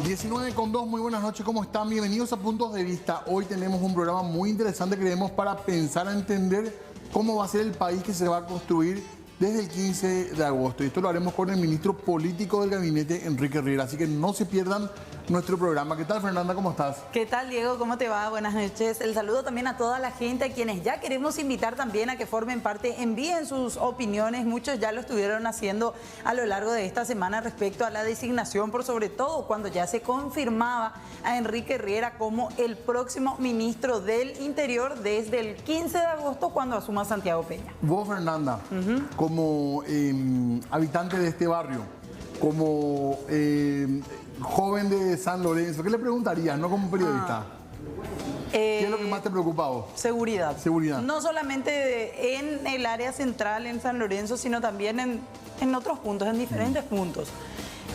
19:02, muy buenas noches, ¿cómo están? Bienvenidos a Puntos de Vista. Hoy tenemos un programa muy interesante, creemos, para pensar, a entender cómo va a ser el país que se va a construir desde el 15 de agosto. Y esto lo haremos con el ministro político del gabinete, Enrique Riera. Así que no se pierdan nuestro programa. ¿Qué tal, Fernanda? ¿Cómo estás? ¿Qué tal, Diego? ¿Cómo te va? Buenas noches. El saludo también a toda la gente, a quienes ya queremos invitar también a que formen parte, envíen sus opiniones. Muchos ya lo estuvieron haciendo a lo largo de esta semana respecto a la designación, por sobre todo cuando ya se confirmaba a Enrique Riera como el próximo ministro del Interior desde el 15 de agosto, cuando asuma Santiago Peña. Vos, Fernanda, como habitante de este barrio, como joven de San Lorenzo, ¿qué le preguntarías, no como periodista? ¿Qué es lo que más te preocupa a vos? Seguridad. Seguridad. No solamente en el área central, en San Lorenzo, sino también en otros puntos, en diferentes puntos.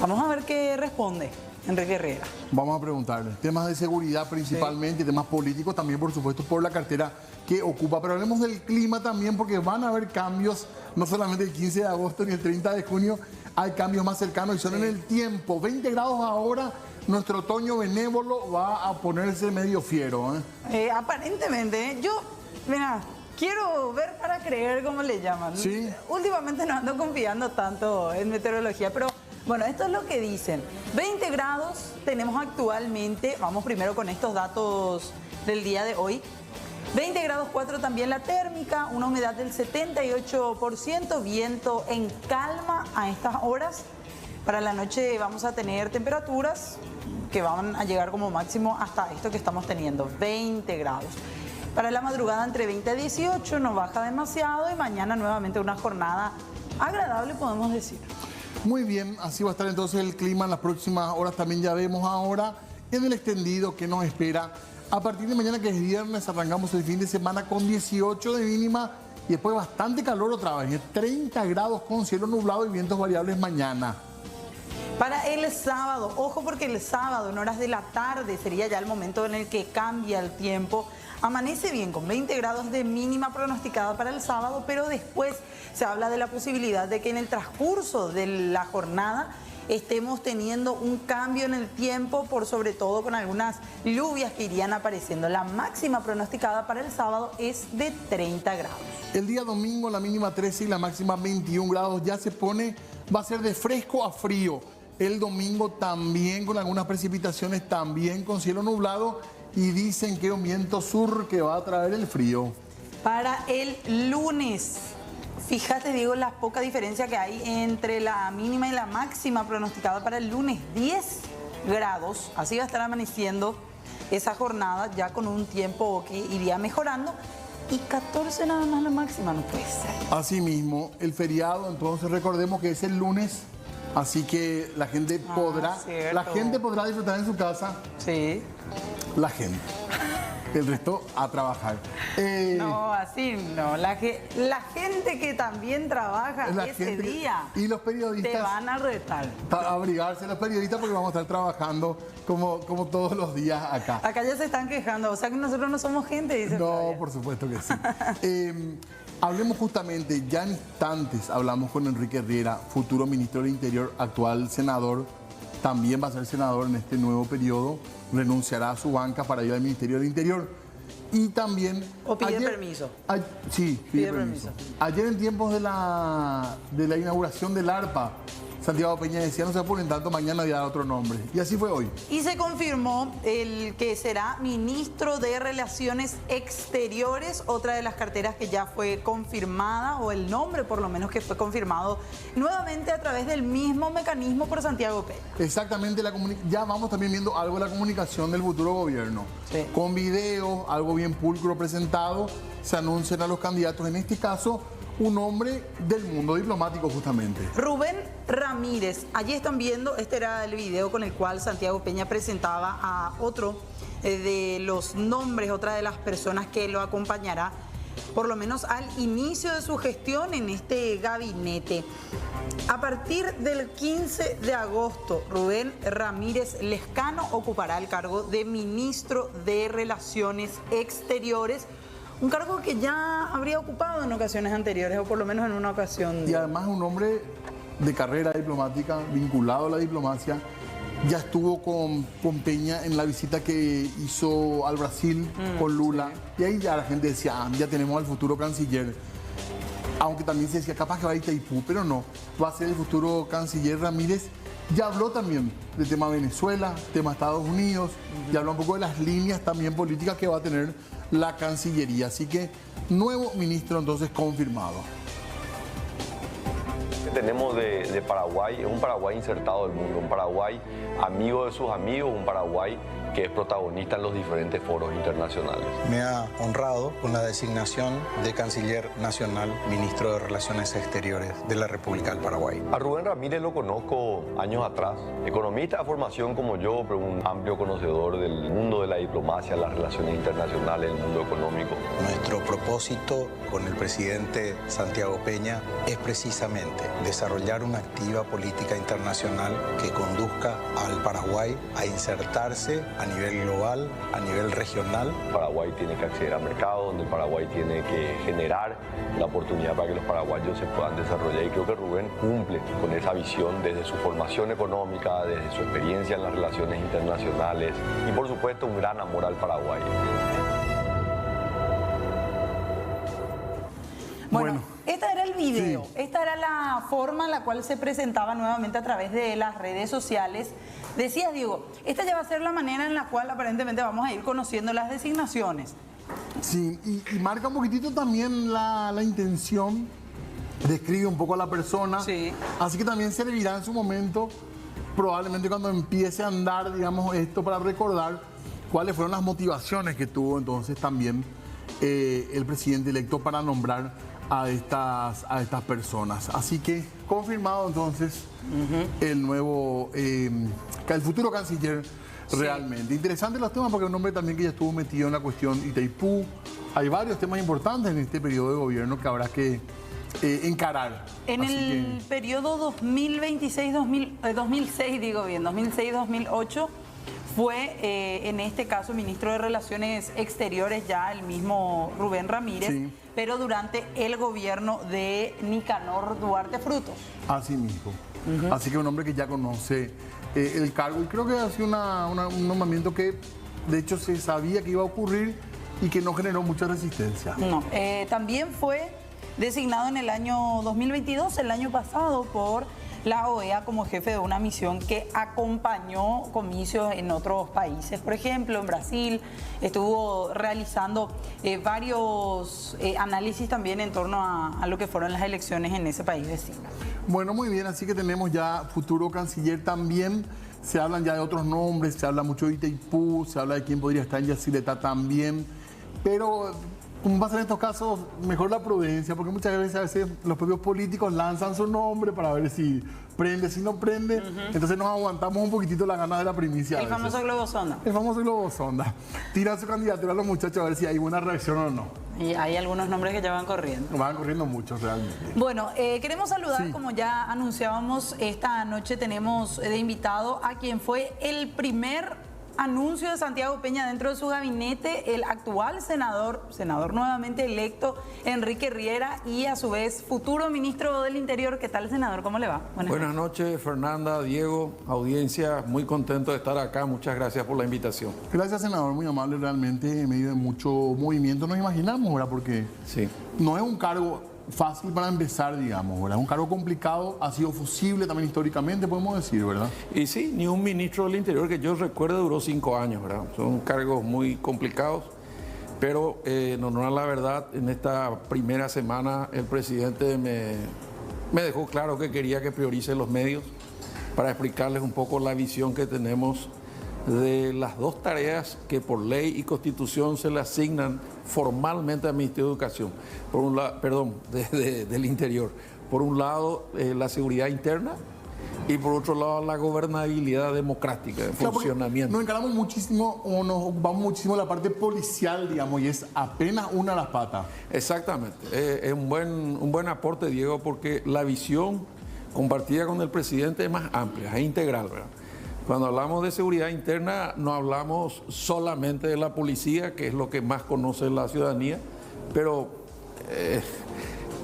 Vamos a ver qué responde Enrique Riera. Vamos a preguntarle. Temas de seguridad principalmente, sí. Temas políticos también, por supuesto, por la cartera que ocupa. Pero hablemos del clima también, porque van a haber cambios, no solamente el 15 de agosto ni el 30 de junio, hay cambios más cercanos y son en el tiempo. 20 grados ahora, nuestro otoño benévolo va a ponerse medio fiero. Aparentemente, mira, quiero ver para creer, cómo le llaman. Sí. Últimamente no ando confiando tanto en meteorología, pero bueno, esto es lo que dicen. 20 grados tenemos actualmente. Vamos primero con estos datos del día de hoy. 20 grados 4 también la térmica, una humedad del 78%, viento en calma a estas horas. Para la noche vamos a tener temperaturas que van a llegar como máximo hasta esto que estamos teniendo, 20 grados. Para la madrugada entre 20 a 18, no baja demasiado, y mañana nuevamente una jornada agradable, podemos decir. Muy bien, así va a estar entonces el clima en las próximas horas. También ya vemos ahora en el extendido que nos espera. A partir de mañana, que es viernes, arrancamos el fin de semana con 18 de mínima y después bastante calor otra vez. 30 grados con cielo nublado y vientos variables mañana. Para el sábado, ojo, porque el sábado en horas de la tarde sería ya el momento en el que cambia el tiempo. Amanece bien con 20 grados de mínima pronosticada para el sábado, pero después se habla de la posibilidad de que en el transcurso de la jornada estemos teniendo un cambio en el tiempo, por sobre todo con algunas lluvias que irían apareciendo. La máxima pronosticada para el sábado es de 30 grados. El día domingo la mínima 13 y la máxima 21 grados. Ya se pone, va a ser de fresco a frío. El domingo también con algunas precipitaciones, también con cielo nublado, y dicen que un viento sur que va a traer el frío. Para el lunes, fíjate, Diego, la poca diferencia que hay entre la mínima y la máxima pronosticada para el lunes. 10 grados, así va a estar amaneciendo esa jornada, ya con un tiempo que iría mejorando. Y 14 nada más la máxima, no puede ser. Así mismo, el feriado, entonces recordemos que es el lunes, así que la gente podrá disfrutar en su casa. Sí. La gente. El resto a trabajar. No, así no. La gente que también trabaja ese día. Y los periodistas te van a retar. Para abrigarse los periodistas, porque vamos a estar trabajando como todos los días acá. Acá ya se están quejando. O sea que nosotros no somos gente, dicen. No, por supuesto que sí. Hablemos justamente, ya en instantes hablamos con Enrique Riera, futuro ministro del Interior, actual senador. También va a ser senador en este nuevo periodo. Renunciará a su banca para ir al Ministerio del Interior. Y también... ¿O pide permiso? Sí, pide permiso. Ayer, en tiempos de la inauguración del ARPA, Santiago Peña decía: no se apuren tanto, mañana dirá otro nombre. Y así fue hoy. Y se confirmó el que será ministro de Relaciones Exteriores, otra de las carteras que ya fue confirmada, o el nombre por lo menos que fue confirmado nuevamente a través del mismo mecanismo por Santiago Peña. Exactamente, ya vamos también viendo algo de la comunicación del futuro gobierno. Sí. Con videos, algo bien pulcro presentado, se anuncian a los candidatos, en este caso un hombre del mundo diplomático justamente. Rubén Ramírez. Allí están viendo, este era el video con el cual Santiago Peña presentaba a otro de los nombres, otra de las personas que lo acompañará, por lo menos al inicio de su gestión en este gabinete. A partir del 15 de agosto, Rubén Ramírez Lescano ocupará el cargo de ministro de Relaciones Exteriores, un cargo que ya habría ocupado en ocasiones anteriores, o por lo menos en una ocasión. Y además un hombre de carrera diplomática, vinculado a la diplomacia, ya estuvo con Peña en la visita que hizo al Brasil con Lula. Sí. Y ahí ya la gente decía, ya tenemos al futuro canciller. Aunque también se decía, capaz que va a Itaipú, pero no. Va a ser el futuro canciller Ramírez. Ya habló también del tema Venezuela, tema Estados Unidos, ya habló un poco de las líneas también políticas que va a tener la Cancillería. Así que, nuevo ministro entonces confirmado. Tenemos de Paraguay, es un Paraguay insertado del mundo, un Paraguay amigo de sus amigos, un Paraguay que es protagonista en los diferentes foros internacionales. Me ha honrado con la designación de Canciller Nacional, Ministro de Relaciones Exteriores de la República del Paraguay. A Rubén Ramírez lo conozco años atrás, economista de formación como yo, pero un amplio conocedor del mundo de la diplomacia, las relaciones internacionales, el mundo económico. Nuestro propósito con el presidente Santiago Peña es precisamente desarrollar una activa política internacional que conduzca al Paraguay a insertarse a nivel global, a nivel regional. Paraguay tiene que acceder a mercados, donde Paraguay tiene que generar la oportunidad para que los paraguayos se puedan desarrollar, y creo que Rubén cumple con esa visión desde su formación económica, desde su experiencia en las relaciones internacionales y por supuesto un gran amor al Paraguay. Bueno, este era el video, esta era la forma en la cual se presentaba nuevamente a través de las redes sociales. Decías, Diego, esta ya va a ser la manera en la cual aparentemente vamos a ir conociendo las designaciones. Sí, y marca un poquitito también la intención, describe un poco a la persona. Sí. Así que también servirá en su momento, probablemente cuando empiece a andar, digamos, esto para recordar cuáles fueron las motivaciones que tuvo entonces también el presidente electo para nombrar a estas personas. Así que confirmado entonces el nuevo, el futuro canciller realmente. Interesante los temas porque es un hombre también que ya estuvo metido en la cuestión Itaipú. Hay varios temas importantes en este periodo de gobierno que habrá que encarar. En el periodo 2006-2008 fue en este caso ministro de Relaciones Exteriores ya el mismo Rubén Ramírez, sí, pero durante el gobierno de Nicanor Duarte Frutos. Así mismo. Así que un hombre que ya conoce el cargo, y creo que ha sido un nombramiento que de hecho se sabía que iba a ocurrir y que no generó mucha resistencia. No, también fue designado en el año 2022, el año pasado, por la OEA como jefe de una misión que acompañó comicios en otros países. Por ejemplo, en Brasil estuvo realizando varios análisis también en torno a lo que fueron las elecciones en ese país vecino. Bueno, muy bien, así que tenemos ya futuro canciller también. Se hablan ya de otros nombres, se habla mucho de Itaipú, se habla de quién podría estar en Yacyretá también, pero como pasa en estos casos, mejor la prudencia, porque muchas veces los propios políticos lanzan su nombre para ver si prende, si no prende. Entonces nos aguantamos un poquitito la gana de la primicia. El famoso globo sonda. El famoso globo sonda. Tiran su candidatura a los muchachos a ver si hay buena reacción o no. Y hay algunos nombres que ya van corriendo. Van corriendo muchos realmente. Bueno, queremos saludar, como ya anunciábamos, esta noche tenemos de invitado a quien fue el primer anuncio de Santiago Peña dentro de su gabinete, el actual senador nuevamente electo, Enrique Riera, y a su vez futuro ministro del Interior. ¿Qué tal, senador? ¿Cómo le va? Buenas noches, Fernanda, Diego, audiencia, muy contento de estar acá. Muchas gracias por la invitación. Gracias, senador, muy amable realmente, en medio de mucho movimiento nos imaginamos, ¿verdad? Porque no es un cargo fácil para empezar, digamos, ¿verdad? Un cargo complicado, ha sido fusible también históricamente, podemos decir, ¿verdad? Y sí, ni un ministro del Interior que yo recuerde duró 5 años, ¿verdad? Son cargos muy complicados, pero en honor a la verdad, en esta primera semana el presidente me dejó claro que quería que priorice los medios para explicarles un poco la visión que tenemos de las dos tareas que por ley y constitución se le asignan formalmente al Ministerio de Educación, por un lado, del Interior. Por un lado, la seguridad interna y por otro lado, la gobernabilidad democrática, el funcionamiento. Nos encaramos muchísimo o nos ocupamos muchísimo de la parte policial, digamos, y es apenas una de las patas. Exactamente. Es un buen aporte, Diego, porque la visión compartida con el presidente es más amplia, es integral, ¿verdad? Cuando hablamos de seguridad interna, no hablamos solamente de la policía, que es lo que más conoce la ciudadanía, pero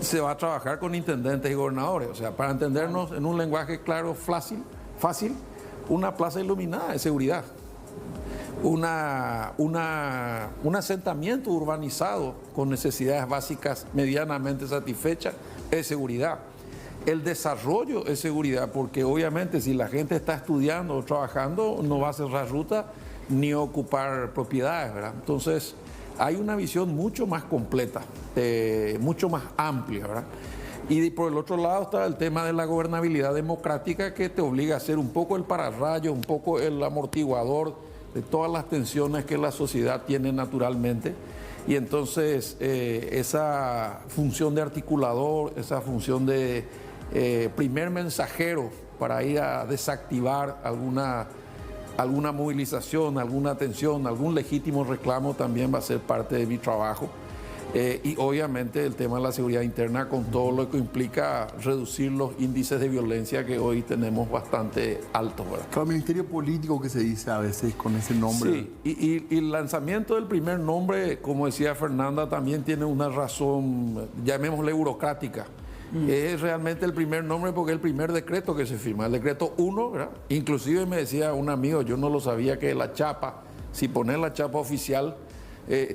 se va a trabajar con intendentes y gobernadores. O sea, para entendernos en un lenguaje claro, fácil, una plaza iluminada de seguridad, un asentamiento urbanizado con necesidades básicas medianamente satisfechas es seguridad. El desarrollo es seguridad, porque obviamente si la gente está estudiando o trabajando no va a cerrar ruta ni ocupar propiedades, ¿verdad? Entonces hay una visión mucho más completa, mucho más amplia, ¿verdad? Y por el otro lado está el tema de la gobernabilidad democrática, que te obliga a ser un poco el pararrayo, un poco el amortiguador de todas las tensiones que la sociedad tiene naturalmente. Y entonces esa función de articulador, esa función de primer mensajero para ir a desactivar alguna movilización, alguna tensión, algún legítimo reclamo también va a ser parte de mi trabajo. Y obviamente el tema de la seguridad interna con todo lo que implica reducir los índices de violencia que hoy tenemos bastante altos, ¿verdad? Claro, ministerio político que se dice a veces con ese nombre. Sí, y el lanzamiento del primer nombre, como decía Fernanda, también tiene una razón, llamémosle burocrática. Es realmente el primer nombre porque es el primer decreto que se firma, el decreto 1, ¿verdad? Inclusive me decía un amigo, yo no lo sabía, que la chapa, si poner la chapa oficial,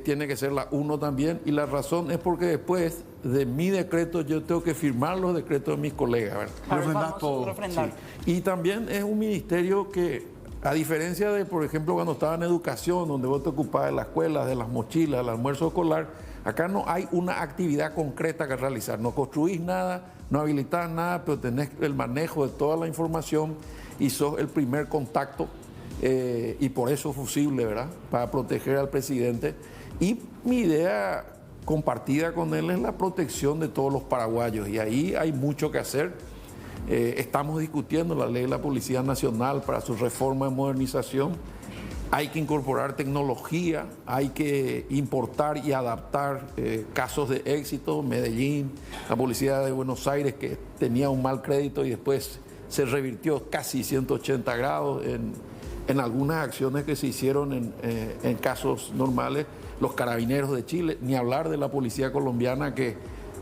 tiene que ser la 1 también, y la razón es porque después de mi decreto yo tengo que firmar los decretos de mis colegas, ¿verdad? Refrendar todo. Sí. Y también es un ministerio que, a diferencia de, por ejemplo, cuando estaba en educación, donde vos te ocupabas de las escuelas, de las mochilas, del almuerzo escolar, acá no hay una actividad concreta que realizar, no construís nada, no habilitás nada, pero tenés el manejo de toda la información y sos el primer contacto. Y por eso fusible, ¿verdad? Para proteger al presidente. Y mi idea compartida con él es la protección de todos los paraguayos. Y ahí hay mucho que hacer. Estamos discutiendo la ley de la Policía Nacional para su reforma y modernización. Hay que incorporar tecnología, hay que importar y adaptar casos de éxito. Medellín, la Policía de Buenos Aires, que tenía un mal crédito y después se revirtió casi 180 grados en algunas acciones que se hicieron en casos normales. Los carabineros de Chile, ni hablar de la policía colombiana, que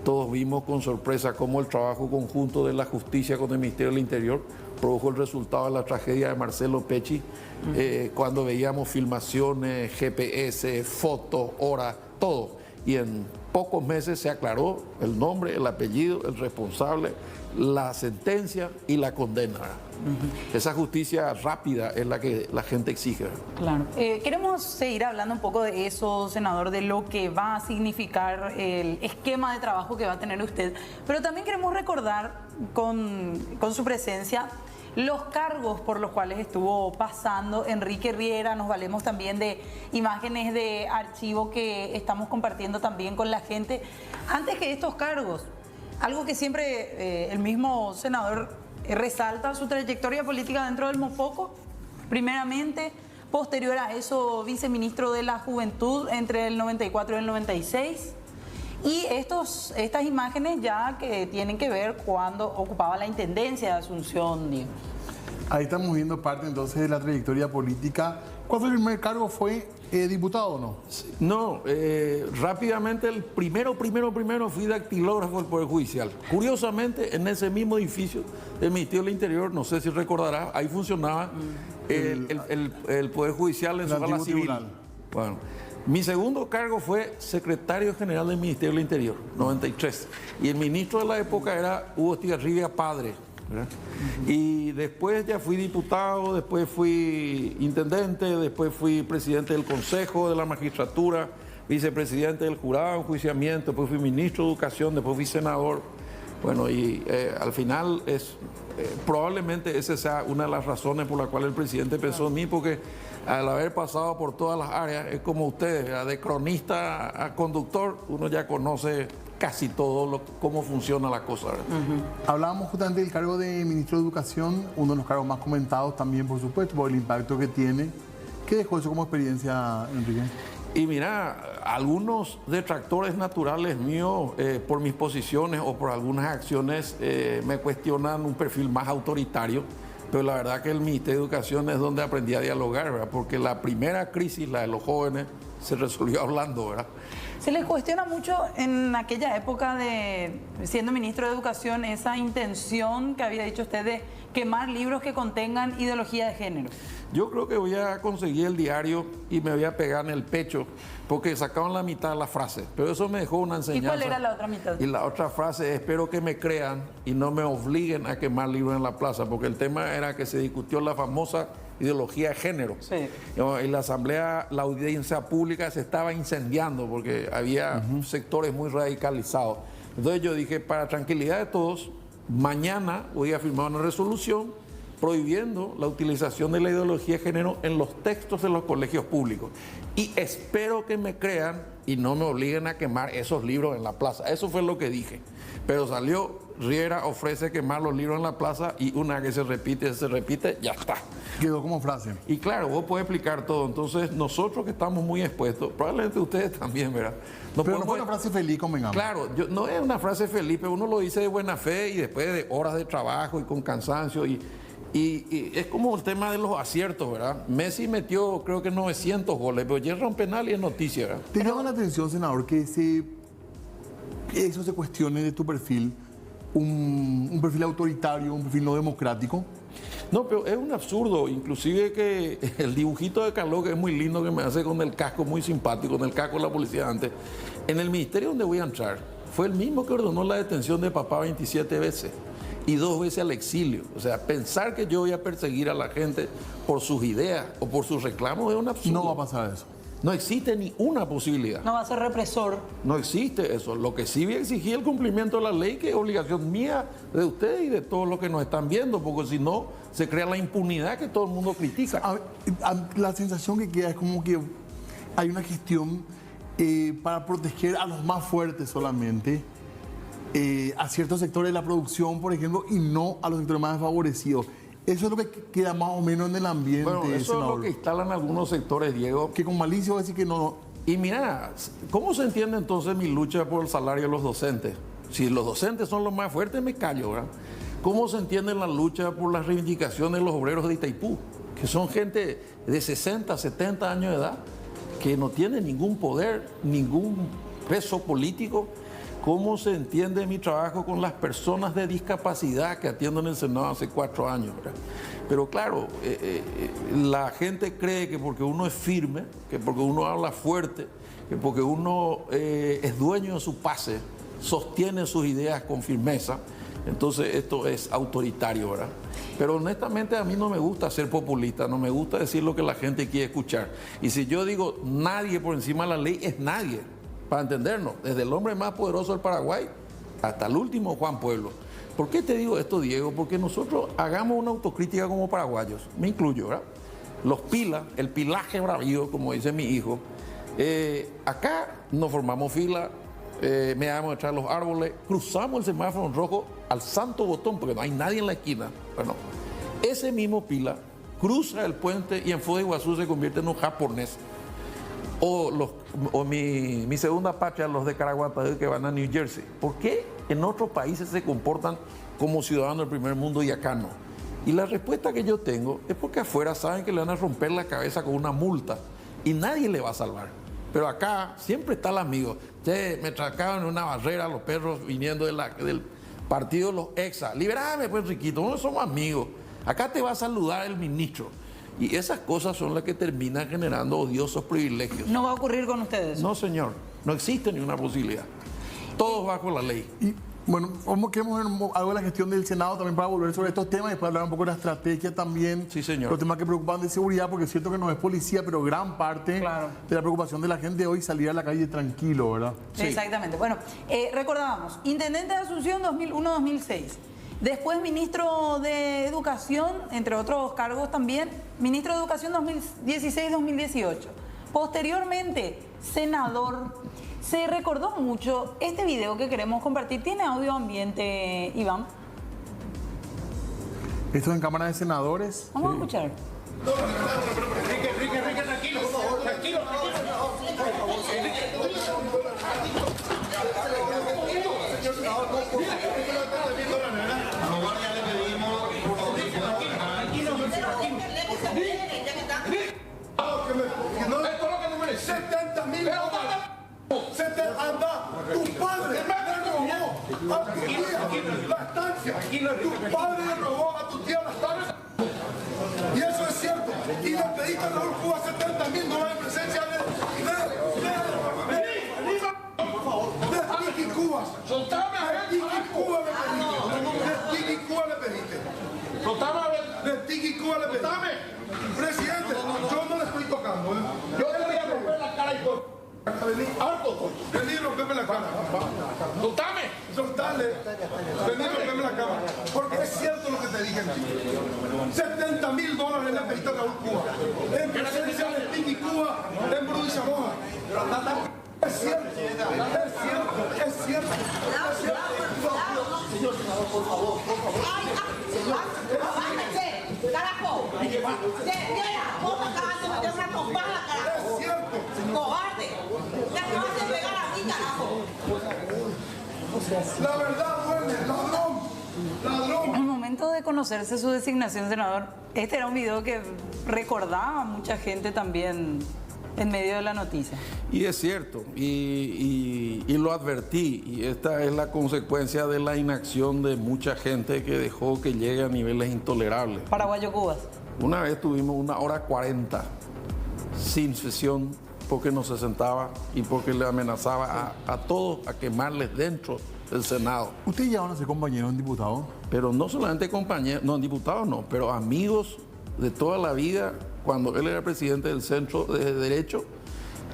todos vimos con sorpresa cómo el trabajo conjunto de la justicia con el Ministerio del Interior produjo el resultado de la tragedia de Marcelo Pecci, cuando veíamos filmaciones, GPS, fotos, horas, todo. Y en pocos meses se aclaró el nombre, el apellido, el responsable, la sentencia y la condena. Esa justicia rápida es la que la gente exige. Claro. Queremos seguir hablando un poco de eso, senador, de lo que va a significar el esquema de trabajo que va a tener usted, pero también queremos recordar con su presencia los cargos por los cuales estuvo pasando Enrique Riera. Nos valemos también de imágenes de archivo que estamos compartiendo también con la gente. Antes que estos cargos, algo que siempre el mismo senador resalta, su trayectoria política dentro del Mopoco, primeramente, posterior a eso, viceministro de la Juventud entre el 94 y el 96. Y estas imágenes ya que tienen que ver cuando ocupaba la intendencia de Asunción, digo. Ahí estamos viendo parte entonces de la trayectoria política. ¿Cuál fue el primer cargo? ¿Fue diputado o no? No, rápidamente el primero fui dactilógrafo del Poder Judicial. Curiosamente, en ese mismo edificio del Ministerio del Interior, no sé si recordarás, ahí funcionaba el Poder Judicial en su sala civil. Bueno, mi segundo cargo fue secretario general del Ministerio del Interior, 93. Y el ministro de la época era Hugo Estigarribia padre, ¿verdad? Y después ya fui diputado, después fui intendente, después fui presidente del Consejo de la Magistratura, vicepresidente del Jurado de Enjuiciamiento, después fui ministro de Educación, después fui senador. Bueno, y al final probablemente esa sea una de las razones por las cuales el presidente pensó en mí, porque al haber pasado por todas las áreas, es como ustedes, ¿verdad? De cronista a conductor, uno ya conoce casi todo cómo funciona la cosa. Hablábamos justamente del cargo de ministro de Educación, uno de los cargos más comentados también, por supuesto, por el impacto que tiene. ¿Qué dejó eso como experiencia, Enrique? Y mira, algunos detractores naturales míos, por mis posiciones o por algunas acciones, me cuestionan un perfil más autoritario, pero la verdad que el Ministerio de Educación es donde aprendí a dialogar, ¿verdad? Porque la primera crisis, la de los jóvenes, se resolvió hablando, ¿verdad? Se les cuestiona mucho en aquella época de siendo ministro de Educación esa intención que había dicho usted de quemar libros que contengan ideología de género. Yo creo que voy a conseguir el diario y me voy a pegar en el pecho porque sacaban la mitad de la frase, pero eso me dejó una enseñanza. ¿Y cuál era la otra mitad? Y la otra frase es: espero que me crean y no me obliguen a quemar libros en la plaza, porque el tema era que se discutió la famosa ideología de género. Sí. En la asamblea, la audiencia pública se estaba incendiando porque había sectores muy radicalizados. Entonces yo dije, para tranquilidad de todos, mañana voy a firmar una resolución prohibiendo la utilización de la ideología de género en los textos de los colegios públicos. Y espero que me crean y no me obliguen a quemar esos libros en la plaza. Eso fue lo que dije. Pero salió: Riera ofrece quemar los libros en la plaza, y una que se repite, ya está. Quedó como frase. Y claro, vos podés explicar todo. Entonces, nosotros que estamos muy expuestos, probablemente ustedes también, ¿verdad? Pero no fue una frase feliz, convengamos. Claro, no es una frase feliz, pero uno lo dice de buena fe y después de horas de trabajo y con cansancio. Y es como el tema de los aciertos, ¿verdad? Messi metió, creo que 900 goles, pero ya era un penal y es noticia, ¿verdad? ¿Te llama la atención, senador, que eso se cuestione de tu perfil, un perfil autoritario, un perfil no democrático? No, pero es un absurdo, inclusive que el dibujito de Carlos, que es muy lindo, que me hace con el casco muy simpático, con el casco de la policía antes, en el ministerio donde voy a entrar, fue el mismo que ordenó la detención de papá 27 veces y 2 veces al exilio. O sea, pensar que yo voy a perseguir a la gente por sus ideas o por sus reclamos es un absurdo. No va a pasar eso. No existe ni una posibilidad. No va a ser represor. No existe eso. Lo que sí voy a exigir el cumplimiento de la ley, que es obligación mía, de ustedes y de todos los que nos están viendo, porque si no, se crea la impunidad que todo el mundo critica. La sensación que queda es como que hay una gestión para proteger a los más fuertes solamente, a ciertos sectores de la producción, por ejemplo, y no a los sectores más desfavorecidos. Eso es lo que queda más o menos en el ambiente. Bueno, eso senador. es lo que instalan algunos sectores, Diego. Que con malicia va a decir que no. Y mira, ¿cómo se entiende entonces mi lucha por el salario de los docentes? Si los docentes son los más fuertes, me callo, ¿verdad? ¿Cómo se entiende la lucha por las reivindicaciones de los obreros de Itaipú? Que son gente de 60, 70 años de edad, que no tiene ningún poder, ningún peso político. ¿Cómo se entiende mi trabajo con las personas de discapacidad que atiendo en el Senado hace 4 años, ¿verdad? Pero claro, la gente cree que porque uno es firme, que porque uno habla fuerte, que porque uno es dueño de su pase, sostiene sus ideas con firmeza, entonces esto es autoritario, ¿verdad? Pero honestamente a mí no me gusta ser populista, no me gusta decir lo que la gente quiere escuchar. Y si yo digo nadie por encima de la ley, es nadie. Para entendernos, desde el hombre más poderoso del Paraguay hasta el último Juan Pueblo. ¿Por qué te digo esto, Diego? Porque nosotros hagamos una autocrítica como paraguayos, me incluyo, ¿verdad? Los pilas, el pilaje bravío, como dice mi hijo, acá nos formamos fila, me damos detrás de los árboles, cruzamos el semáforo en rojo al santo botón, porque no hay nadie en la esquina. Bueno, ese mismo pila cruza el puente y en Foz de Iguazú se convierte en un japonés. O mi segunda patria, los de Caraguatá, que van a New Jersey. ¿Por qué en otros países se comportan como ciudadanos del primer mundo y acá no? Y la respuesta que yo tengo es porque afuera saben que le van a romper la cabeza con una multa y nadie le va a salvar. Pero acá siempre está el amigo. Che, me tracaban en una barrera los perros viniendo del partido de los EXA. Liberame, pues, Riquito, no somos amigos. Acá te va a saludar el ministro. Y esas cosas son las que terminan generando odiosos privilegios. ¿No va a ocurrir con ustedes? No, señor. No existe ninguna posibilidad. Todos bajo la ley. Y bueno, queremos ver algo de la gestión del Senado también para volver sobre estos temas y después hablar un poco de la estrategia también. Sí, señor. Los temas que preocupan de seguridad, porque es cierto que no es policía, pero gran parte de la preocupación de la gente hoy es salir a la calle tranquilo, ¿verdad? Sí. Exactamente. Bueno, recordábamos, intendente de Asunción 2001-2006. Después ministro de Educación, entre otros cargos también, ministro de Educación 2016-2018. Posteriormente, senador. Se recordó mucho este video que queremos compartir. ¿Tiene audio ambiente, Iván? Esto es en Cámara de Senadores. Vamos a escuchar. Rique, tranquilo, tranquilo. anda, tu padre le robó a tu tía la estancia. Tu padre le robó a tu tía la estancia. Y eso es cierto. Y le pediste a Raúl Cuba $70,000 en presencia de Tiki Cuba. Soltame a Tiki Cuba le pediste. De Tiki Cuba le pediste. Soltame a ver. De Tiki Cuba le pediste. Presidente, yo no le estoy tocando. Yo te voy a romper la cara y todo. Harto, Vení y rompeme la cara. soltame. Soltale. Vení y rompeme la cara. Porque es cierto lo que te dije. $70,000 le pediste a Raúl Cuba. En presencia de Tiki Cuba, en Bruno y Samoa. Es cierto, es cierto, es cierto. ¡Carajo! ¡Vos acabas de meter una trompada, carajo! Es cierto. ¡Cobarde! ¡Te acabas de pegar a mí, carajo! La verdad duele, ladrón. Ladrón. Al momento de conocerse su designación, senador, este era un video que recordaba a mucha gente también en medio de la noticia. Y es cierto, y lo advertí, y esta es la consecuencia de la inacción de mucha gente que dejó que llegue a niveles intolerables. Paraguayo Cubas. Una vez tuvimos 1h40 sin sesión porque no se sentaba y porque le amenazaba a todos a quemarles dentro del Senado. ¿Ustedes ya van a ser compañeros en diputados? Pero no solamente compañeros, no, diputados no, pero amigos de toda la vida, cuando él era presidente del Centro de Derecho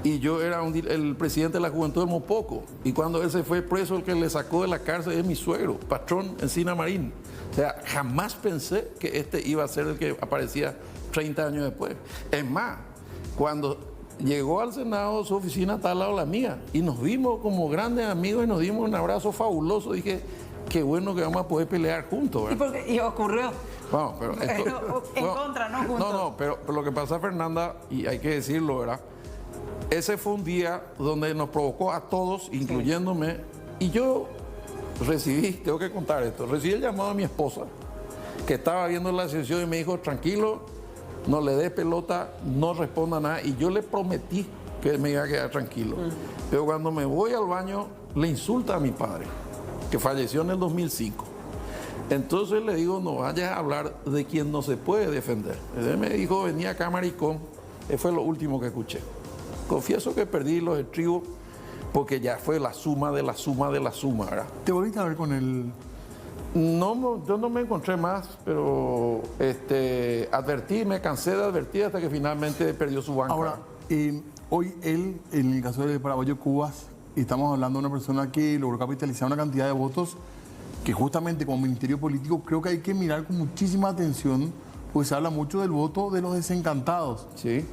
y yo era el presidente de la Juventud de Mopoco. Y cuando él se fue preso, el que le sacó de la cárcel es mi suegro, patrón Encina Marín. O sea, jamás pensé que este iba a ser el que aparecía 30 años después. Es más, cuando llegó al Senado, su oficina está al lado de la mía y nos vimos como grandes amigos y nos dimos un abrazo fabuloso. Dije, qué bueno que vamos a poder pelear juntos, ¿verdad? Y ocurrió. Vamos, pero En contra, no juntos. No, pero lo que pasa, Fernanda, y hay que decirlo, ¿verdad? Ese fue un día donde nos provocó a todos, incluyéndome, y yo tengo que contar esto, recibí el llamado de mi esposa, que estaba viendo la sesión y me dijo, tranquilo, no le des pelota, no responda nada, y yo le prometí que me iba a quedar tranquilo. Pero cuando me voy al baño, le insulta a mi padre, que falleció en el 2005. Entonces le digo, no vayas a hablar de quien no se puede defender. Él me dijo, venía acá maricón, fue lo último que escuché. Confieso que perdí los estribos porque ya fue la suma de la suma de la suma, ¿verdad? ¿Te volviste a ver con él? No, yo no me encontré más, pero me cansé de advertir hasta que finalmente perdió su banca. Ahora, hoy él, en el caso de Paraguayo Cubas, estamos hablando de una persona que logró capitalizar una cantidad de votos que justamente como ministerio político creo que hay que mirar con muchísima atención, porque se habla mucho del voto de los desencantados. Sí.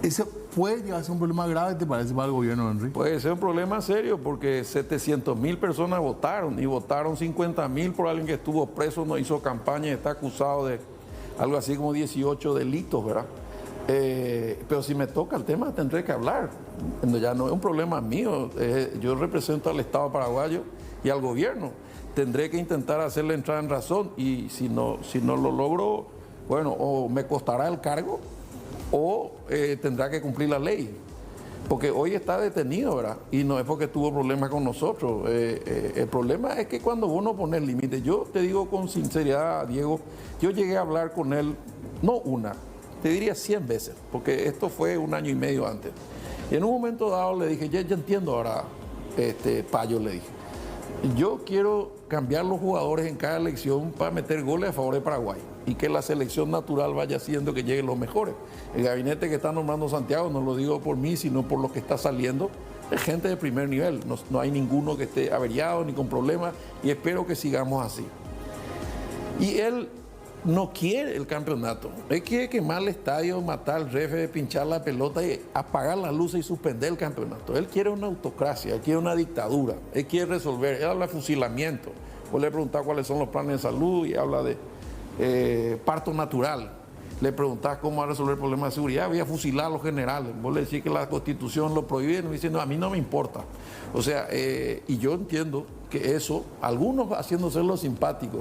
¿Ese puede llegar a ser un problema grave, te parece, para el gobierno, Henry? Puede ser un problema serio porque 700.000 personas votaron y votaron 50.000 por alguien que estuvo preso, no hizo campaña y está acusado de algo así como 18 delitos, ¿verdad? Pero si me toca el tema tendré que hablar. Ya no es un problema mío, yo represento al Estado paraguayo y al gobierno. Tendré que intentar hacerle entrar en razón y si no lo logro, bueno, o me costará el cargo o tendrá que cumplir la ley. Porque hoy está detenido, ¿verdad? Y no es porque tuvo problemas con nosotros. El problema es que cuando vos no pones límites, yo te digo con sinceridad, Diego, yo llegué a hablar con él, no una, te diría 100 veces, porque esto fue 1 año y medio antes. Y en un momento dado le dije, ya entiendo ahora, Payo, le dije, yo quiero cambiar los jugadores en cada elección para meter goles a favor de Paraguay y que la selección natural vaya haciendo que lleguen los mejores. El gabinete que está nombrando Santiago, no lo digo por mí, sino por lo que está saliendo, es gente de primer nivel. No hay ninguno que esté averiado ni con problemas y espero que sigamos así. Y él no quiere el campeonato. Él quiere quemar el estadio, matar al refe, pinchar la pelota y apagar las luces y suspender el campeonato. Él quiere una autocracia, él quiere una dictadura, él quiere resolver, él habla de fusilamiento. Vos le preguntás cuáles son los planes de salud y habla de parto natural. Le preguntás cómo va a resolver el problema de seguridad, voy a fusilar a los generales. Vos le decís que la Constitución lo prohíbe y me dicen, no, a mí no me importa. O sea, y yo entiendo que eso, algunos haciéndose los simpáticos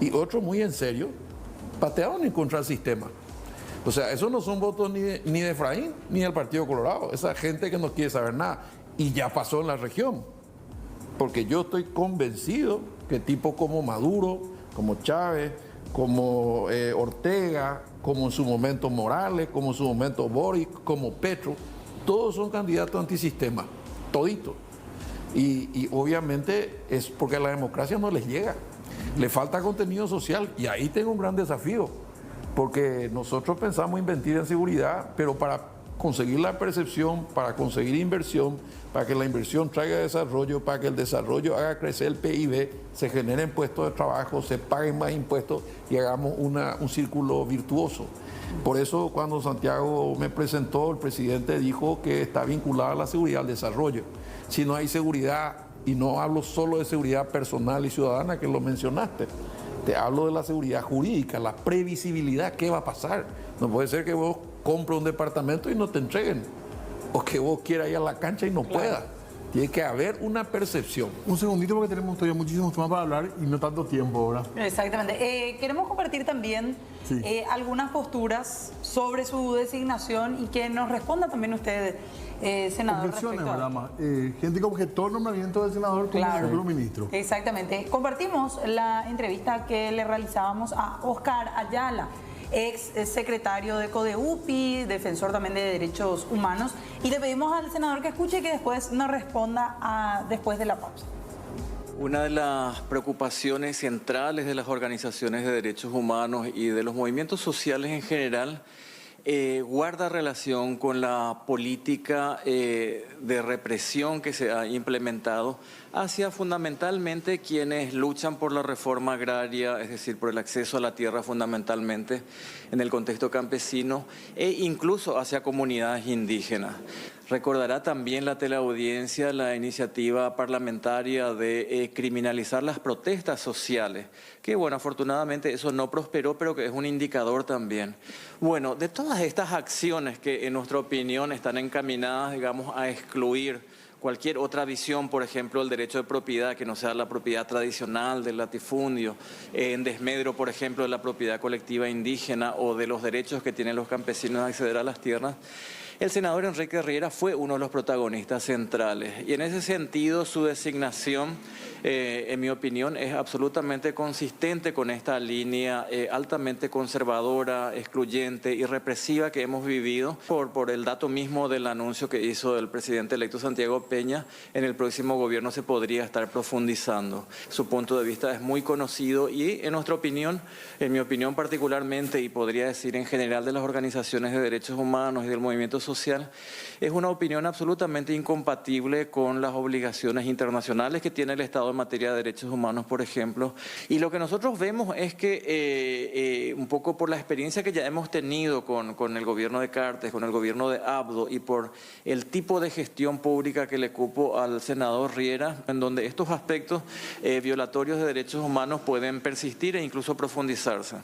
y otros muy en serio, patearon en contra del sistema. O sea, esos no son votos ni de Efraín ni del Partido Colorado. Esa gente que no quiere saber nada. y ya pasó en la región. Porque yo estoy convencido que tipos como Maduro, como Chávez, como Ortega, como en su momento Morales, como en su momento Boric, como Petro, todos son candidatos antisistema, toditos. Y obviamente es porque a la democracia no les llega, le falta contenido social, y ahí tengo un gran desafío, porque nosotros pensamos invertir en seguridad, pero para conseguir la percepción, para conseguir inversión, para que la inversión traiga desarrollo, para que el desarrollo haga crecer el PIB, se generen puestos de trabajo, se paguen más impuestos y hagamos un círculo virtuoso. Por eso cuando Santiago me presentó, el presidente dijo que está vinculada la seguridad al desarrollo. Si no hay seguridad, y no hablo solo de seguridad personal y ciudadana, que lo mencionaste, te hablo de la seguridad jurídica, la previsibilidad, ¿qué va a pasar? No puede ser que vos compres un departamento y no te entreguen, o que vos quieras ir a la cancha y no puedas. Tiene que haber una percepción. Un segundito porque tenemos todavía muchísimos temas para hablar y no tanto tiempo ahora. Exactamente. Queremos compartir también algunas posturas sobre su designación y que nos responda también usted, senador. Objeciones, ¿verdad? Gente que objetó el nombramiento del senador como futuro ministro. Exactamente. Compartimos la entrevista que le realizábamos a Oscar Ayala, ex secretario de CODEUPI, defensor también de derechos humanos, y le pedimos al senador que escuche y que después nos responda después de la pausa. Una de las preocupaciones centrales de las organizaciones de derechos humanos y de los movimientos sociales en general guarda relación con la política de represión que se ha implementado hacia fundamentalmente quienes luchan por la reforma agraria, es decir, por el acceso a la tierra fundamentalmente en el contexto campesino, e incluso hacia comunidades indígenas. Recordará también la teleaudiencia la iniciativa parlamentaria de criminalizar las protestas sociales, que bueno, afortunadamente eso no prosperó, pero que es un indicador también. Bueno, de todas estas acciones que en nuestra opinión están encaminadas, digamos, a excluir cualquier otra visión, por ejemplo, el derecho de propiedad, que no sea la propiedad tradicional del latifundio, en desmedro, por ejemplo, de la propiedad colectiva indígena o de los derechos que tienen los campesinos a acceder a las tierras, el senador Enrique Riera fue uno de los protagonistas centrales. Y en ese sentido, su designación, en mi opinión, es absolutamente consistente con esta línea altamente conservadora, excluyente y represiva que hemos vivido por el dato mismo del anuncio que hizo el presidente electo Santiago Peña. En el próximo gobierno se podría estar profundizando. Su punto de vista es muy conocido y, en nuestra opinión, en mi opinión particularmente, y podría decir en general de las organizaciones de derechos humanos y del movimiento social, es una opinión absolutamente incompatible con las obligaciones internacionales que tiene el Estado en materia de derechos humanos, por ejemplo. Y lo que nosotros vemos es que, un poco por la experiencia que ya hemos tenido con el gobierno de Cartes, con el gobierno de Abdo y por el tipo de gestión pública que le cupo al senador Riera, en donde estos aspectos violatorios de derechos humanos pueden persistir e incluso profundizarse.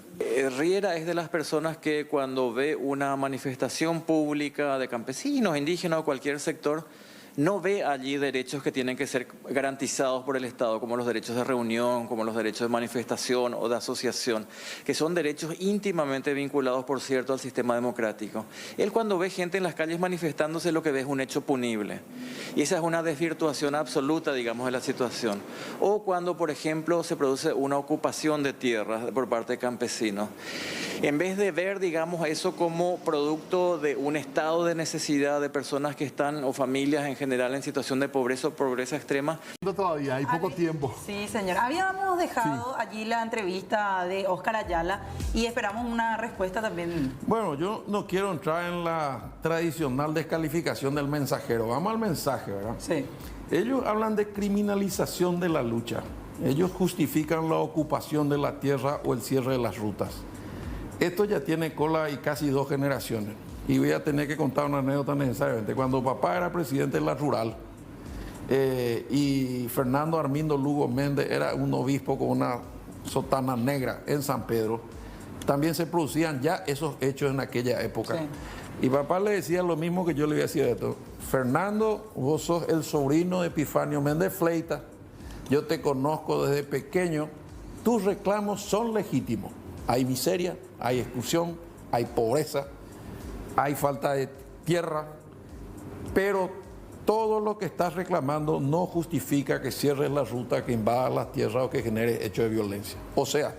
Riera es de las personas que cuando ve una manifestación pública de campesinos, indígenas o cualquier sector, no ve allí derechos que tienen que ser garantizados por el Estado, como los derechos de reunión, como los derechos de manifestación o de asociación, que son derechos íntimamente vinculados, por cierto, al sistema democrático. Él, cuando ve gente en las calles manifestándose, lo que ve es un hecho punible. Y esa es una desvirtuación absoluta, digamos, de la situación. O cuando, por ejemplo, se produce una ocupación de tierras por parte de campesinos. En vez de ver, digamos, eso como producto de un estado de necesidad de personas que están, o familias en general, en situación de pobreza o pobreza extrema. Todavía hay poco tiempo. Sí, señor. Habíamos dejado allí la entrevista de Oscar Ayala y esperamos una respuesta también. Bueno, yo no quiero entrar en la tradicional descalificación del mensajero. Vamos al mensaje, ¿verdad? Sí. Ellos hablan de criminalización de la lucha. Ellos justifican la ocupación de la tierra o el cierre de las rutas. Esto ya tiene cola y casi 2 generaciones. Y voy a tener que contar una anécdota necesariamente. Cuando papá era presidente de la Rural y Fernando Armindo Lugo Méndez era un obispo con una sotana negra en San Pedro, también se producían ya esos hechos en aquella época. Sí. Y papá le decía lo mismo que yo le voy a decir esto. Fernando, vos sos el sobrino de Epifanio Méndez Fleita. Yo te conozco desde pequeño. Tus reclamos son legítimos. Hay miseria, hay exclusión, hay pobreza, hay falta de tierra, pero todo lo que estás reclamando no justifica que cierres la ruta, que invada las tierras o que genere hechos de violencia. O sea,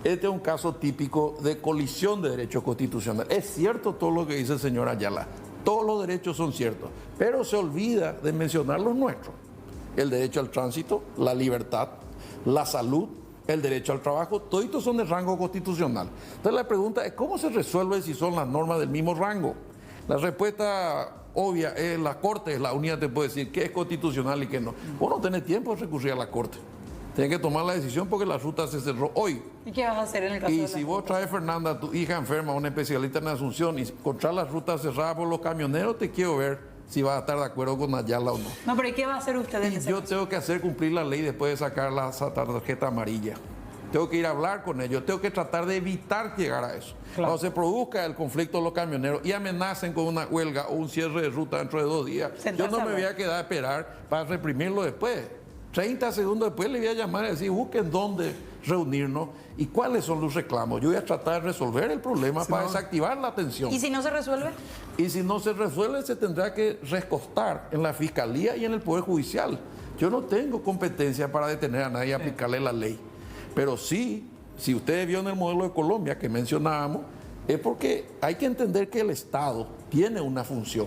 este es un caso típico de colisión de derechos constitucionales. Es cierto todo lo que dice el señor Ayala, todos los derechos son ciertos, pero se olvida de mencionar los nuestros. El derecho al tránsito, la libertad, la salud, el derecho al trabajo, todos estos son de rango constitucional. Entonces la pregunta es, ¿cómo se resuelve si son las normas del mismo rango? La respuesta obvia es la Corte, es la única que te puede decir qué es constitucional y qué no. Vos no tenés tiempo de recurrir a la Corte. Tienes que tomar la decisión porque la ruta se cerró hoy. ¿Y qué vas a hacer en el caso Y de si vos traes, Fernanda, a tu hija enferma, un especialista en Asunción, y encontrar la ruta cerrada por los camioneros, te quiero ver si vas a estar de acuerdo con Ayala o no. No, pero ¿y qué va a hacer usted en Y ese yo caso? tengo que hacer cumplir la ley después de sacar la tarjeta amarilla. Tengo que ir a hablar con ellos, tengo que tratar de evitar llegar a eso. Claro. Cuando se produzca el conflicto de los camioneros y amenacen con una huelga o un cierre de ruta dentro de 2 días, yo no me voy a quedar a esperar para reprimirlo después. 30 segundos después le voy a llamar y decir, busquen dónde reunirnos y cuáles son los reclamos. Yo voy a tratar de resolver el problema para desactivar la tensión. ¿Y si no se resuelve? Y si no se resuelve, se tendrá que recostar en la Fiscalía y en el Poder Judicial. Yo no tengo competencia para detener a nadie y aplicarle la ley. Pero sí, si ustedes vieron el modelo de Colombia que mencionábamos, es porque hay que entender que el Estado tiene una función.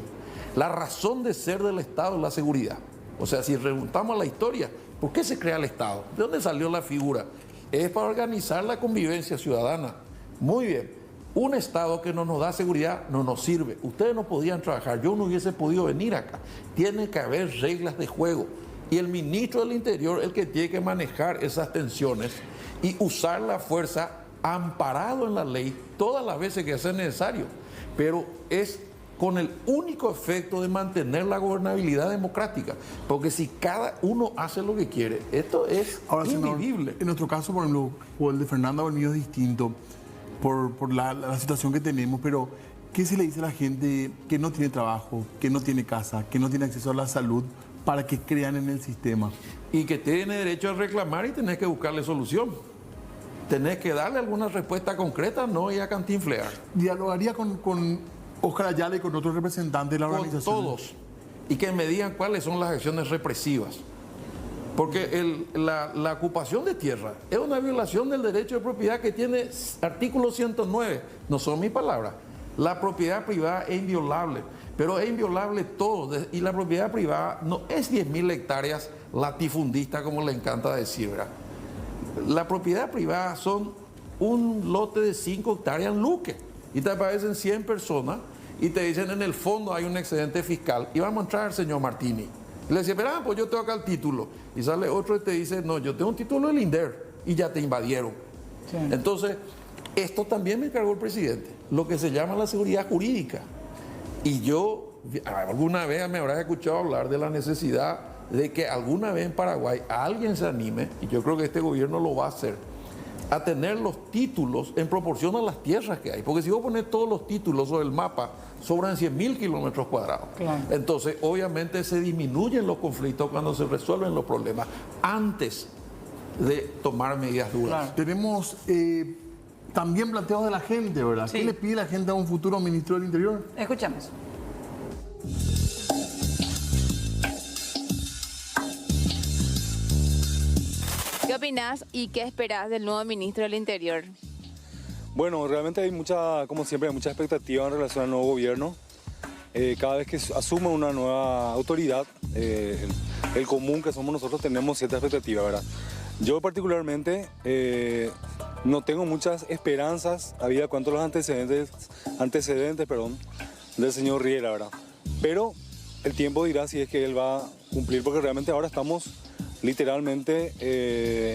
La razón de ser del Estado es la seguridad. O sea, si remontamos a la historia, ¿por qué se crea el Estado? ¿De dónde salió la figura? Es para organizar la convivencia ciudadana. Muy bien. Un Estado que no nos da seguridad no nos sirve. Ustedes no podían trabajar, yo no hubiese podido venir acá. Tiene que haber reglas de juego. Y el ministro del Interior es el que tiene que manejar esas tensiones y usar la fuerza amparado en la ley todas las veces que sea necesario. Pero es con el único efecto de mantener la gobernabilidad democrática. Porque si cada uno hace lo que quiere, esto es invivible. En nuestro caso, por ejemplo, o el de Fernanda o el mío es distinto por la situación que tenemos, pero ¿qué se le dice a la gente que no tiene trabajo, que no tiene casa, que no tiene acceso a la salud, para que crean en el sistema? Y que tiene derecho a reclamar y tenés que buscarle solución. Tenés que darle alguna respuesta concreta, no ir a cantinflear. Dialogaría con Óscar Ayala y con otros representantes de la organización. Con todos. Y que me digan cuáles son las acciones represivas. Porque la ocupación de tierra es una violación del derecho de propiedad que tiene artículo 109. No son mis palabras. La propiedad privada es inviolable, pero es inviolable todo. Y la propiedad privada no es 10.000 hectáreas latifundista, como le encanta decir, ¿verdad? La propiedad privada son un lote de 5 hectáreas en Luque. Y te aparecen 100 personas y te dicen, en el fondo hay un excedente fiscal y vamos a entrar al señor Martini. Y le dice, pero pues yo tengo acá el título. Y sale otro y te dice, no, yo tengo un título del INDER y ya te invadieron. Sí. Entonces, esto también me encargó el presidente, lo que se llama la seguridad jurídica. Y yo, alguna vez me habrás escuchado hablar de la necesidad de que alguna vez en Paraguay alguien se anime, y yo creo que este gobierno lo va a hacer, a tener los títulos en proporción a las tierras que hay. Porque si vos pones todos los títulos sobre el mapa, sobran 100.000 kilómetros cuadrados. Claro. Entonces, obviamente se disminuyen los conflictos cuando se resuelven los problemas, antes de tomar medidas duras. Claro. Tenemos también planteos de la gente, ¿verdad? Sí. ¿Qué le pide la gente a un futuro ministro del Interior? Escuchamos. ¿Qué opinás y qué esperás del nuevo ministro del Interior? Bueno, realmente hay mucha, como siempre, hay mucha expectativa en relación al nuevo gobierno. Cada vez que asume una nueva autoridad, el común que somos nosotros tenemos cierta expectativa, ¿verdad? Yo particularmente no tengo muchas esperanzas habida cuanto a los antecedentes del señor Riera, ¿verdad? Pero el tiempo dirá si es que él va a cumplir, porque realmente ahora estamos literalmente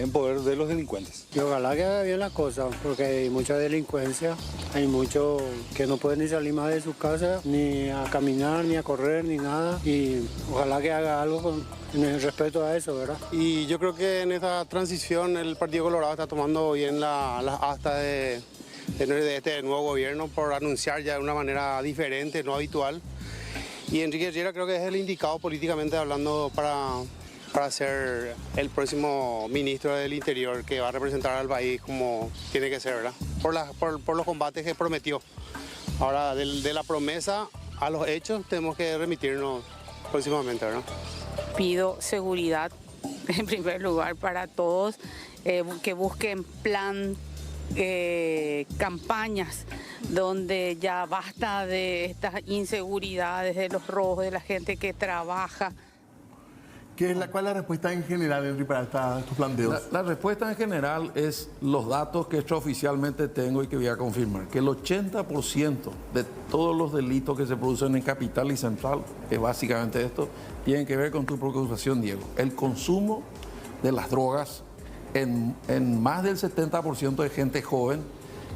en poder de los delincuentes. Y ojalá que haga bien las cosas, porque hay mucha delincuencia, hay muchos que no pueden ni salir más de sus casas, ni a caminar, ni a correr, ni nada, y ojalá que haga algo en el respeto a eso, ¿verdad? Y yo creo que en esta transición el Partido Colorado está tomando bien las astas de este nuevo gobierno por anunciar ya de una manera diferente, no habitual. Y Enrique Riera creo que es el indicado políticamente hablando para ser el próximo ministro del Interior que va a representar al país como tiene que ser, ¿verdad? Por los combates que prometió. Ahora, de la promesa a los hechos tenemos que remitirnos próximamente, ¿verdad? Pido seguridad en primer lugar para todos, que busquen plan, campañas donde ya basta de estas inseguridades, de los robos, de la gente que trabaja. ¿Cuál es la respuesta en general, Henry, para estos planteos? La respuesta en general es los datos que extraoficialmente tengo y que voy a confirmar. Que el 80% de todos los delitos que se producen en Capital y Central, que básicamente esto, tienen que ver con tu preocupación, Diego. El consumo de las drogas en más del 70% de gente joven,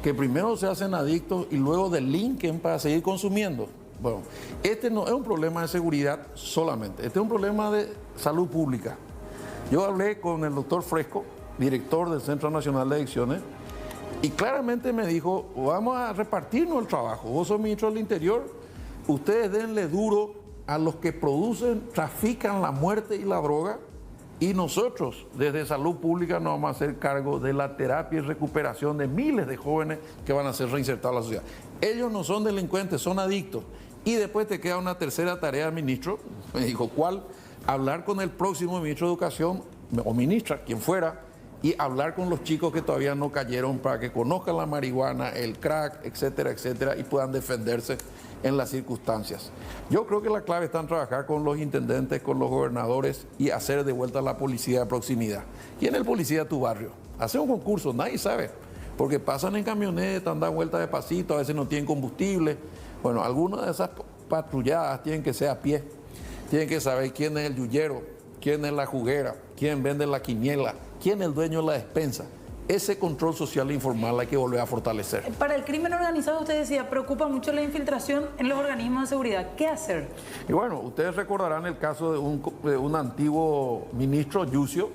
que primero se hacen adictos y luego delinquen para seguir consumiendo. Bueno, este no es un problema de seguridad solamente, este es un problema de salud pública. Yo hablé con el doctor Fresco, director del Centro Nacional de Adicciones, y claramente me dijo, vamos a repartirnos el trabajo. Vos sos ministro del Interior, ustedes denle duro a los que producen, trafican la muerte y la droga, y nosotros desde salud pública nos vamos a hacer cargo de la terapia y recuperación de miles de jóvenes que van a ser reinsertados a la sociedad. Ellos no son delincuentes, son adictos. Y después te queda una tercera tarea, ministro. Me dijo, ¿cuál? Hablar con el próximo ministro de Educación, o ministra, quien fuera, y hablar con los chicos que todavía no cayeron para que conozcan la marihuana, el crack, etcétera, etcétera, y puedan defenderse en las circunstancias. Yo creo que la clave está en trabajar con los intendentes, con los gobernadores y hacer de vuelta la policía de proximidad. ¿Quién es el policía de tu barrio? Hace un concurso, nadie sabe, porque pasan en camionetas, dan vueltas de pasito, a veces no tienen combustible. Bueno, algunas de esas patrulladas tienen que ser a pie, tienen que saber quién es el yuyero, quién es la juguera, quién vende la quiniela, quién es el dueño de la despensa. Ese control social e informal hay que volver a fortalecer. Para el crimen organizado, usted decía, preocupa mucho la infiltración en los organismos de seguridad. ¿Qué hacer? Y bueno, ustedes recordarán el caso de un antiguo ministro, Yucio,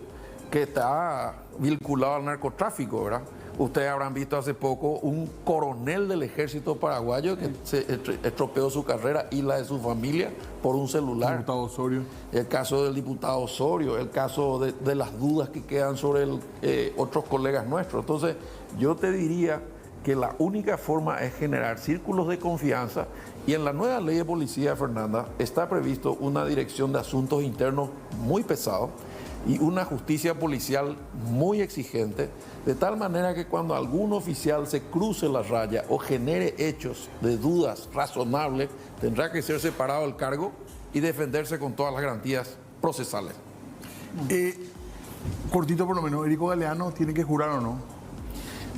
que está vinculado al narcotráfico, ¿verdad? Ustedes habrán visto hace poco un coronel del ejército paraguayo que se estropeó su carrera y la de su familia por un celular. El diputado Osorio. El caso del diputado Osorio, el caso de las dudas que quedan sobre otros colegas nuestros. Entonces, yo te diría que la única forma es generar círculos de confianza, y en la nueva ley de policía, Fernanda, está previsto una dirección de asuntos internos muy pesado y una justicia policial muy exigente, de tal manera que cuando algún oficial se cruce la raya o genere hechos de dudas razonables, tendrá que ser separado del cargo y defenderse con todas las garantías procesales. Cortito por lo menos, ¿Erico Galeano tiene que jurar o no?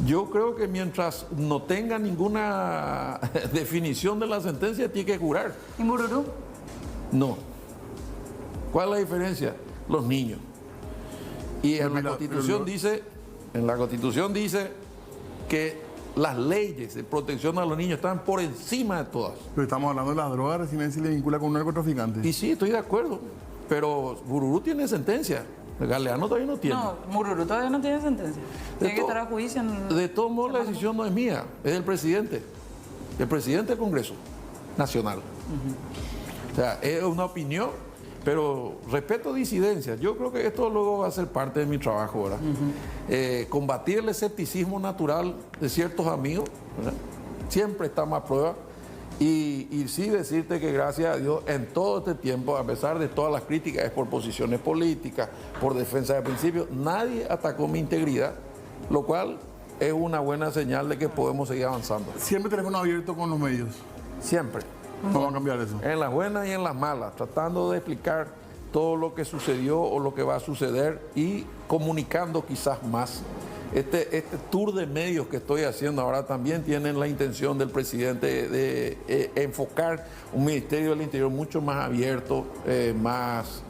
Yo creo que mientras no tenga ninguna definición de la sentencia, tiene que jurar. ¿Y Mururú? No. ¿Cuál es la diferencia? Los niños. Y en la Constitución dice que las leyes de protección a los niños están por encima de todas. Pero estamos hablando de las drogas, recién se le vincula con un narcotraficante. Y sí, estoy de acuerdo, pero Bururú tiene sentencia. Galeano todavía no tiene. No, Mururú todavía no tiene sentencia. Tiene que estar a juicio. De todos modos, la decisión no es mía, es del presidente del Congreso Nacional. O sea, es una opinión, pero respeto disidencias. Yo creo que esto luego va a ser parte de mi trabajo, ¿verdad? Combatir el escepticismo natural de ciertos amigos, ¿verdad? Siempre estamos a prueba. Y sí decirte que gracias a Dios en todo este tiempo, a pesar de todas las críticas, es por posiciones políticas, por defensa de principios, nadie atacó mi integridad, lo cual es una buena señal de que podemos seguir avanzando. ¿Siempre teléfono abierto con los medios? Siempre. Vamos a cambiar eso. En las buenas y en las malas, tratando de explicar todo lo que sucedió o lo que va a suceder y comunicando quizás más. Este tour de medios que estoy haciendo ahora también tienen la intención del presidente de enfocar un Ministerio del Interior mucho más abierto, más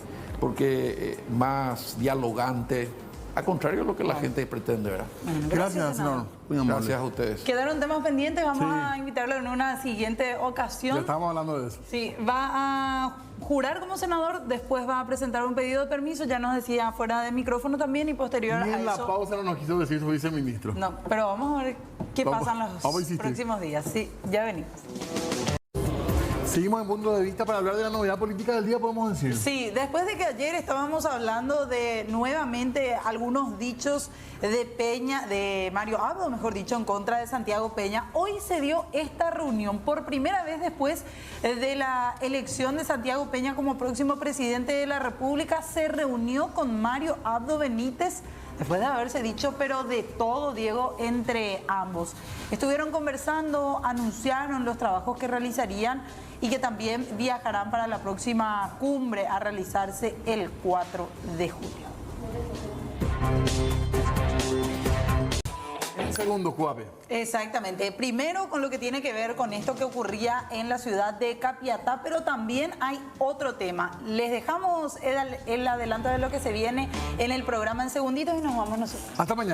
dialogante, al contrario de lo que la gente pretende, ¿verdad? Gracias, senador. Gracias a ustedes. Quedaron temas pendientes, vamos a invitarlo en una siguiente ocasión. Ya estábamos hablando de eso. Sí, va a jurar como senador, después va a presentar un pedido de permiso, ya nos decía fuera de micrófono también, y posterior Ni a en la eso... pausa no nos quiso decir su viceministro. No, pero vamos a ver qué pasa en los próximos días. Sí, ya venimos. Seguimos en punto de vista para hablar de la novedad política del día, podemos decir. Sí, después de que ayer estábamos hablando de nuevamente algunos dichos de Peña, de Mario Abdo, mejor dicho, en contra de Santiago Peña, hoy se dio esta reunión por primera vez después de la elección de Santiago Peña como próximo presidente de la República. Se reunió con Mario Abdo Benítez, después de haberse dicho, pero de todo, Diego, entre ambos. Estuvieron conversando, anunciaron los trabajos que realizarían y que también viajarán para la próxima cumbre a realizarse el 4 de julio. En segundo, Juape. Exactamente. Primero con lo que tiene que ver con esto que ocurría en la ciudad de Capiatá, pero también hay otro tema. Les dejamos el adelanto de lo que se viene en el programa en segunditos y nos vamos nosotros. Hasta mañana.